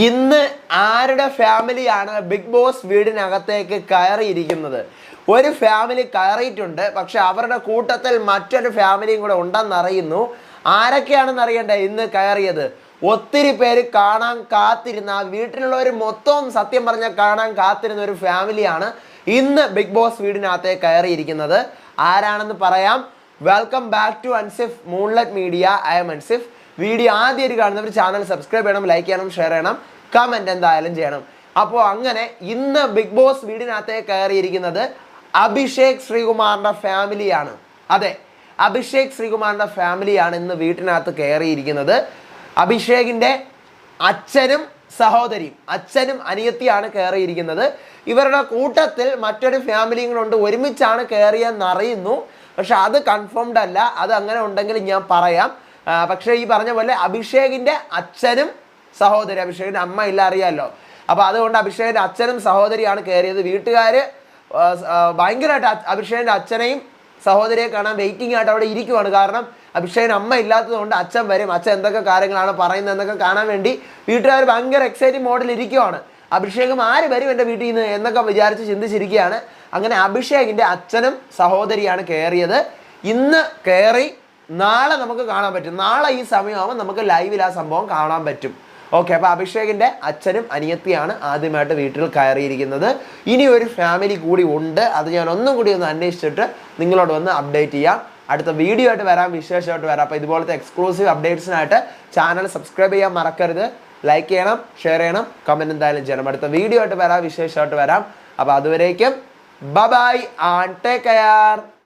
ഇന്ന് ആരുടെ ഫാമിലിയാണ് ബിഗ് ബോസ് വീടിനകത്തേക്ക് കയറിയിരിക്കുന്നത്? ഒരു ഫാമിലി കയറിയിട്ടുണ്ട്, പക്ഷെ അവരുടെ കൂട്ടത്തിൽ മറ്റൊരു ഫാമിലിയും കൂടെ ഉണ്ടെന്നറിയുന്നു. ആരൊക്കെയാണെന്ന് അറിയണ്ടേ ഇന്ന് കയറിയത്? ഒത്തിരി പേര് കാണാൻ കാത്തിരുന്ന, വീട്ടിലുള്ളവർ മൊത്തം സത്യം പറഞ്ഞാൽ കാണാൻ കാത്തിരുന്ന ഒരു ഫാമിലിയാണ് ഇന്ന് ബിഗ് ബോസ് വീടിനകത്തേക്ക് കയറിയിരിക്കുന്നത്. ആരാണെന്ന് പറയാം. Welcome back to Ansif moonlight media. I am Ansif. Video ആദ്യമായിട്ട് കാണുന്നവർ ചാനൽ സബ്സ്ക്രൈബ് ചെയ്യണം, ലൈക്ക് ചെയ്യണം, ഷെയർ ചെയ്യണം, കമൻറ്റ് എന്തായാലും ചെയ്യണം. അപ്പോൾ അങ്ങനെ ഇന്ന് ബിഗ് ബോസ് വീടിനകത്തേക്ക് കയറിയിരിക്കുന്നത് അഭിഷേക് ശ്രീകുമാറിൻ്റെ ഫാമിലിയാണ്. അതെ, അഭിഷേക് ശ്രീകുമാറിൻ്റെ ഫാമിലിയാണ് ഇന്ന് വീട്ടിനകത്ത് കയറിയിരിക്കുന്നത്. അഭിഷേകിൻ്റെ അച്ഛനും സഹോദരിയും, അച്ഛനും അനിയത്തിയാണ് കയറിയിരിക്കുന്നത്. ഇവരുടെ കൂട്ടത്തിൽ മറ്റൊരു ഫാമിലിയും കൊണ്ട് ഒരുമിച്ചാണ് കയറിയെന്നറിയുന്നു. പക്ഷെ അത് കൺഫേംഡ് അല്ല. അത് അങ്ങനെ ഉണ്ടെങ്കിൽ ഞാൻ പറയാം. പക്ഷേ ഈ പറഞ്ഞ പോലെ അഭിഷേകിൻ്റെ അച്ഛനും സഹോദരി, അഭിഷേകിൻ്റെ അമ്മ ഇല്ല അറിയാമല്ലോ. അപ്പോൾ അതുകൊണ്ട് അഭിഷേകിൻ്റെ അച്ഛനും സഹോദരിയാണ് കയറിയത്. വീട്ടുകാർ ഭയങ്കരമായിട്ട് അഭിഷേകിൻ്റെ അച്ഛനെയും സഹോദരിയെ കാണാൻ വെയിറ്റിംഗ് ആയിട്ട് അവിടെ ഇരിക്കുവാണ്. കാരണം അഭിഷേകിന് അമ്മ ഇല്ലാത്തത് കൊണ്ട് അച്ഛൻ വരും, അച്ഛൻ എന്തൊക്കെ കാര്യങ്ങളാണ് പറയുന്നത് എന്നൊക്കെ കാണാൻ വേണ്ടി വീട്ടുകാർ ഭയങ്കര എക്സൈറ്റിംഗ് മോഡിൽ ഇരിക്കുവാണ്. അഭിഷേകും ആര് വരും എൻ്റെ വീട്ടിൽ നിന്ന് എന്നൊക്കെ വിചാരിച്ച് ചിന്തിച്ചിരിക്കുകയാണ്. അങ്ങനെ അഭിഷേകിൻ്റെ അച്ഛനും സഹോദരിയാണ് കയറിയത്. ഇന്ന് കയറി, നാളെ നമുക്ക് കാണാൻ പറ്റും. നാളെ ഈ സമയമാകുമ്പോൾ നമുക്ക് ലൈവിൽ ആ സംഭവം കാണാൻ പറ്റും. ഓക്കെ, അപ്പോൾ അഭിഷേകിൻ്റെ അച്ഛനും അനിയത്തിയാണ് ആദ്യമായിട്ട് വീട്ടിൽ കയറിയിരിക്കുന്നത്. ഇനി ഒരു ഫാമിലി കൂടി ഉണ്ട്. അത് ഞാൻ ഒന്നും കൂടി ഒന്ന് അന്വേഷിച്ചിട്ട് നിങ്ങളോട് വന്ന് അപ്ഡേറ്റ് ചെയ്യാം. അടുത്ത വീഡിയോ ആയിട്ട് വരാം, വിശേഷമായിട്ട് വരാം. അപ്പോൾ ഇതുപോലത്തെ എക്സ്ക്ലൂസീവ് അപ്ഡേറ്റ്സിനായിട്ട് ചാനൽ സബ്സ്ക്രൈബ് ചെയ്യാൻ മറക്കരുത്. ലൈക്ക് ചെയ്യണം, ഷെയർ ചെയ്യണം, കമൻറ്റ് എന്തായാലും ചെയ്യണം. അടുത്ത വീഡിയോ ആയിട്ട് വരാം, വിശേഷമായിട്ട് വരാം. അപ്പോൾ അതുവരേക്കും ബൈ ആൻഡ് ടേക്ക് കെയർ.